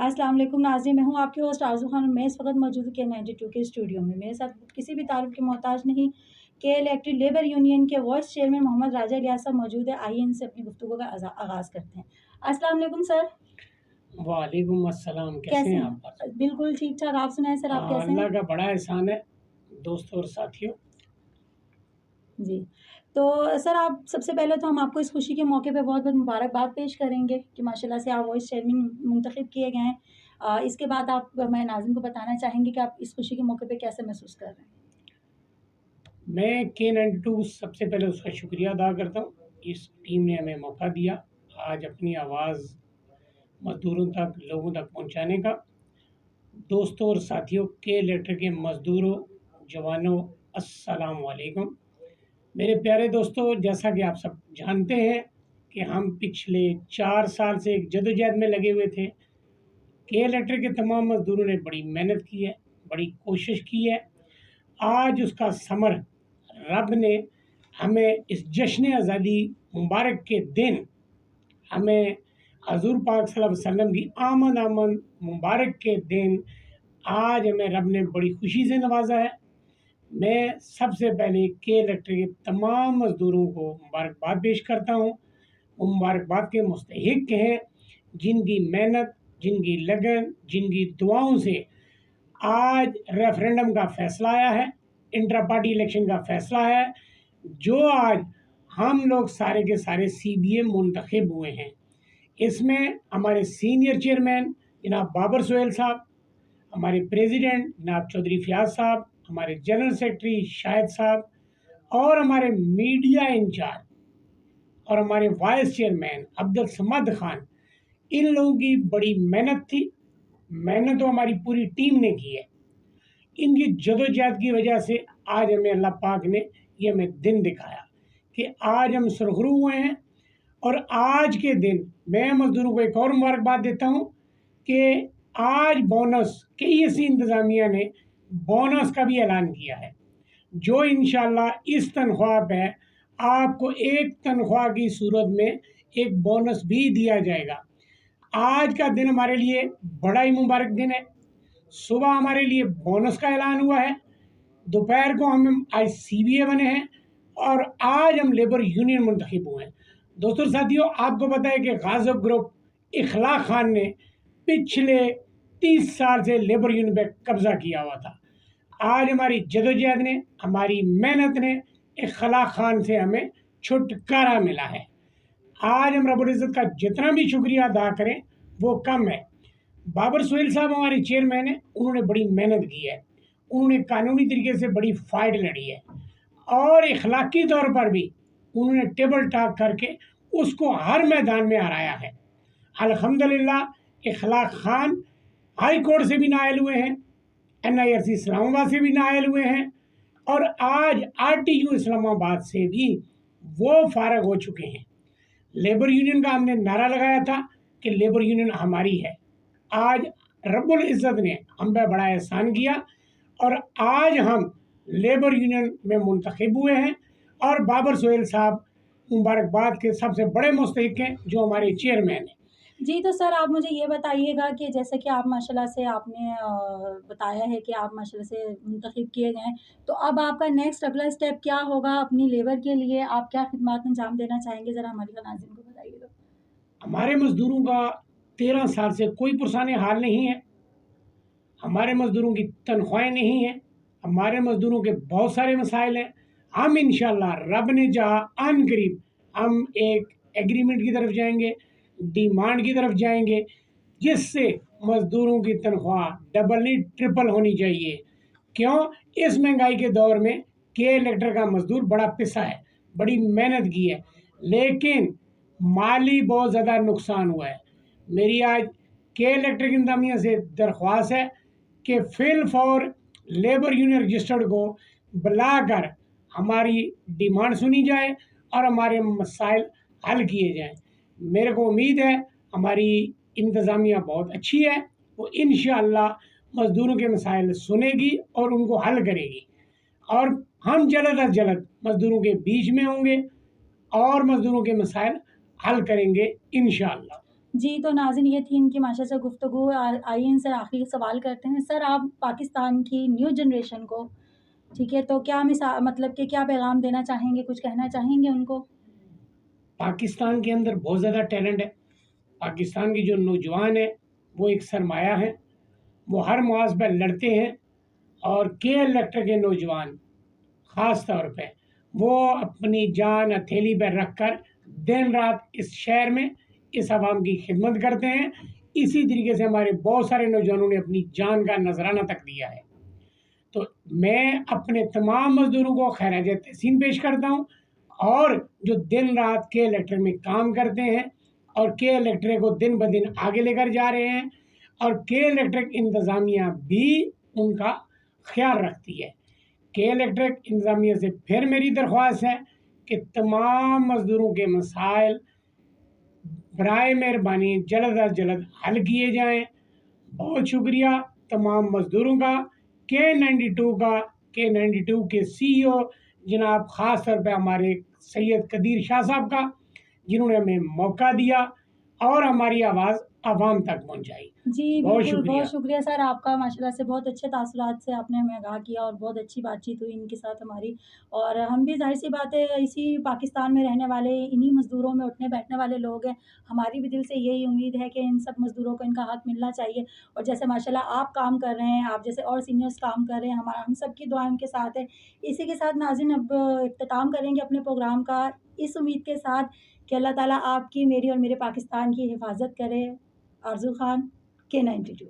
अस्सलाम वालेकुम नाज़रीन, मैं हूँ आपकी होस्ट आरज़ू खान और मैं इस वक्त मौजूद हूँ के92 के स्टूडियो में। मेरे साथ किसी भी तारीफ़ की मोहताज नहीं, के इलेक्ट्रिक लेबर यूनियन के वाइस चेयरमैन मोहम्मद राजा इलियास साहब मौजूद है। आइए इनसे अपनी गुफ्तगू का आगाज़ करते हैं। अस्सलाम वालेकुम सर, वालेकुम अस्सलाम, कैसे कैसे हैं हैं? आप? बिल्कुल ठीक-ठाक, आप सुनाएँ सर, आप कैसे अल्लाह हैं? का बड़ा एहसान है दोस्तों और साथियों। जी, तो सर आप सबसे पहले तो हम आपको इस खुशी के मौके पे बहुत-बहुत मुबारकबाद पेश करेंगे कि माशाल्लाह से आप वाइस चेयरमैन मुंतखब किए गए हैं। इसके बाद आप मैं नाज़रीन को बताना चाहेंगे कि आप इस खुशी के मौके पे कैसे महसूस कर रहे हैं? मैं K92 सबसे पहले उसका शुक्रिया अदा करता हूँ। इस टीम ने हमें मौका दिया आज अपनी आवाज़ मज़दूरों तक, लोगों तक पहुँचाने का। दोस्तों और साथियों, के इलेक्ट्रिक के मज़दूरों, जवानों, अस्सलाम वालेकुम। मेरे प्यारे दोस्तों, जैसा कि आप सब जानते हैं कि हम पिछले 4 साल से एक जदोजहद में लगे हुए थे। के इलेक्ट्रिक के तमाम मज़दूरों ने बड़ी मेहनत की है, बड़ी कोशिश की है। आज उसका समर रब ने हमें इस जश्न आज़ादी मुबारक के दिन हमें हजूर पाक सल्लल्लाहु अलैहि वसल्लम की आमद आमद मुबारक के दिन आज हमें रब ने बड़ी खुशी से नवाजा है। मैं सबसे पहले के इलेक्ट्रिक के तमाम मज़दूरों को मुबारकबाद पेश करता हूँ। वो मुबारकबाद के मुस्तहिक हैं जिनकी मेहनत, जिनकी लगन, जिनकी दुआओं से आज रेफरेंडम का फैसला आया है, इंट्रा पार्टी इलेक्शन का फैसला है, जो आज हम लोग सारे के सारे CBA मुंतखब हुए हैं। इसमें हमारे सीनियर चेयरमैन जनाब बाबर सोहेल साहब, हमारे प्रेसिडेंट जनाब चौधरी फयाज साहब, हमारे जनरल सेक्रेटरी शाहिद साहब और हमारे मीडिया इंचार्ज और हमारे वाइस चेयरमैन अब्दुल समद खान, इन लोगों की बड़ी मेहनत थी। मेहनत तो हमारी पूरी टीम ने की है। इनकी जदोजहद की वजह से आज हमें अल्लाह पाक ने ये हमें दिन दिखाया कि आज हम सुरखरू हुए हैं। और आज के दिन मैं मजदूरों को एक और मुबारकबाद देता हूँ कि आज बोनस कई ऐसी इंतज़ामिया ने बोनस का भी ऐलान किया है, जो इंशाल्लाह इस तनख्वाह पे आपको एक तनख्वाह की सूरत में एक बोनस भी दिया जाएगा। आज का दिन हमारे लिए बड़ा ही मुबारक दिन है। सुबह हमारे लिए बोनस का ऐलान हुआ है, दोपहर को हम आज CBA बने हैं और आज हम लेबर यूनियन मुंतखब हुए हैं। दोस्तों साथियों, आपको पता है कि गाज़ब ग्रुप इखलाक खान ने पिछले 30 साल से लेबर यूनियन पे कब्जा किया हुआ था। आज हमारी जदोजहद ने, हमारी मेहनत ने इखलाक खान से हमें छुटकारा मिला है। आज हम रब्बुल इज़्ज़त का जितना भी शुक्रिया अदा करें वो कम है। बाबर सोहेल साहब हमारे चेयरमैन हैं, उन्होंने बड़ी मेहनत की है, उन्होंने कानूनी तरीके से बड़ी फाइट लड़ी है और इखलाकी तौर पर भी उन्होंने टेबल टॉक करके उसको हर मैदान में हराया है। अल्हम्दुलिल्लाह इखलाक खान हाई कोर्ट से भी नायल हुए हैं, NIRC इस्लामाबाद से भी नायल हुए हैं और आज RTU इस्लामाबाद से भी वो फारग हो चुके हैं। लेबर यूनियन का हमने नारा लगाया था कि लेबर यूनियन हमारी है। आज रब्बुल इज़्ज़त ने हम पे बड़ा एहसान किया और आज हम लेबर यूनियन में मुंतखब हुए हैं और बाबर सोहेल साहब मुबारकबाद के सबसे बड़े मुस्तहिक हैं, जो हमारे चेयरमैन हैं। जी, तो सर आप मुझे ये बताइएगा कि जैसे कि आप माशाल्लाह से आपने बताया है कि आप माशाल्लाह से मुंतखब किए गए हैं, तो अब आपका नेक्स्ट अगला स्टेप क्या होगा अपनी लेबर के लिए? आप क्या खिदमत अंजाम देना चाहेंगे? ज़रा हमारे नाज़रीन को बताइएगा। हमारे मज़दूरों का 13 साल से कोई पुरसाने हाल नहीं है। हमारे मज़दूरों की तनख्वाहें नहीं हैं, हमारे मज़दूरों के बहुत सारे मसाइल हैं। हम इंशाल्लाह रब ने चाहा अनकरीब हम एक एग्रीमेंट की तरफ जाएंगे, डिमांड की तरफ जाएंगे, जिससे मज़दूरों की तनख्वाह डबल नहीं ट्रिपल होनी चाहिए। क्यों? इस महंगाई के दौर में के इलेक्ट्रिक का मज़दूर बड़ा पिसा है, बड़ी मेहनत की है, लेकिन माली बहुत ज़्यादा नुकसान हुआ है। मेरी आज के इलेक्ट्रिक इंतज़ामिया से दरख्वास्त है कि fill for labour union registered को बुलाकर हमारी डिमांड सुनी जाए और हमारे मसाइल हल किए जाएं। मेरे को उम्मीद है हमारी इंतज़ामिया बहुत अच्छी है, वो इंशाअल्लाह मज़दूरों के मसाइल सुनेगी और उनको हल करेगी और हम जल्द अज जल्द मज़दूरों के बीच में होंगे और मज़दूरों के मसाइल हल करेंगे इंशाअल्लाह। जी, तो नाज़रीन ये थी इनकी माशा से गुफ्तगू। आइए इनसे आखिरी सवाल करते हैं। सर आप पाकिस्तान की न्यू जनरेशन को, ठीक है, तो क्या मतलब कि क्या पैगाम देना चाहेंगे, कुछ कहना चाहेंगे उनको? पाकिस्तान के अंदर बहुत ज़्यादा टैलेंट है। पाकिस्तान के जो नौजवान हैं, वो एक सरमाया है। वो हर मुआज़ पर लड़ते हैं और के के नौजवान ख़ास तौर पे वो अपनी जान हथेली पर रख कर दिन रात इस शहर में इस आवाम की खिदमत करते हैं। इसी तरीके से हमारे बहुत सारे नौजवानों ने अपनी जान का नजराना तक दिया है। तो मैं अपने तमाम मजदूरों को खैराज तहसीन पेश करता हूँ, और जो दिन रात के इलेक्ट्रिक में काम करते हैं और के इलेक्ट्रिक को दिन ब दिन आगे लेकर जा रहे हैं, और के इलेक्ट्रिक इंतज़ामिया भी उनका ख्याल रखती है। के इलेक्ट्रिक इंतज़ामिया से फिर मेरी दरख्वास्त है कि तमाम मज़दूरों के मसाइल बराए मेहरबानी जल्द अज जल्द हल किए जाएँ। बहुत शुक्रिया तमाम मज़दूरों का, के 92 के सीईओ जनाब ख़ास तौर पे हमारे सैयद कदीर शाह साहब का, जिन्होंने हमें मौका दिया और हमारी आवाज़ आवाम तक पहुँचाई। जी, बहुत बिल्कुल, बहुत शुक्रिया। शुक्रिया सर आपका। माशाल्लाह से बहुत अच्छे तासुरात से आपने हमें आगाह किया और बहुत अच्छी बातचीत हुई इनके साथ हमारी। और हम भी ज़ाहिर-सी बात है इसी पाकिस्तान में रहने वाले, इन्हीं मज़दूरों में उठने-बैठने वाले लोग हैं। हमारी भी दिल से यही उम्मीद है कि इन सब मज़दूरों को इनका हक़ मिलना चाहिए। और जैसे माशाल्लाह आप काम कर रहे हैं, आप जैसे और सीनियर्स काम कर रहे हैं, हम सब की दुआएँ उनके साथ है। इसी के साथ नाज़रीन अब इख्तिताम करेंगे अपने प्रोग्राम का, इस उम्मीद के साथ कि अल्लाह ताला आपकी, मेरी और मेरे पाकिस्तान की हिफ़ाज़त करे। आरज़ू खान, K92।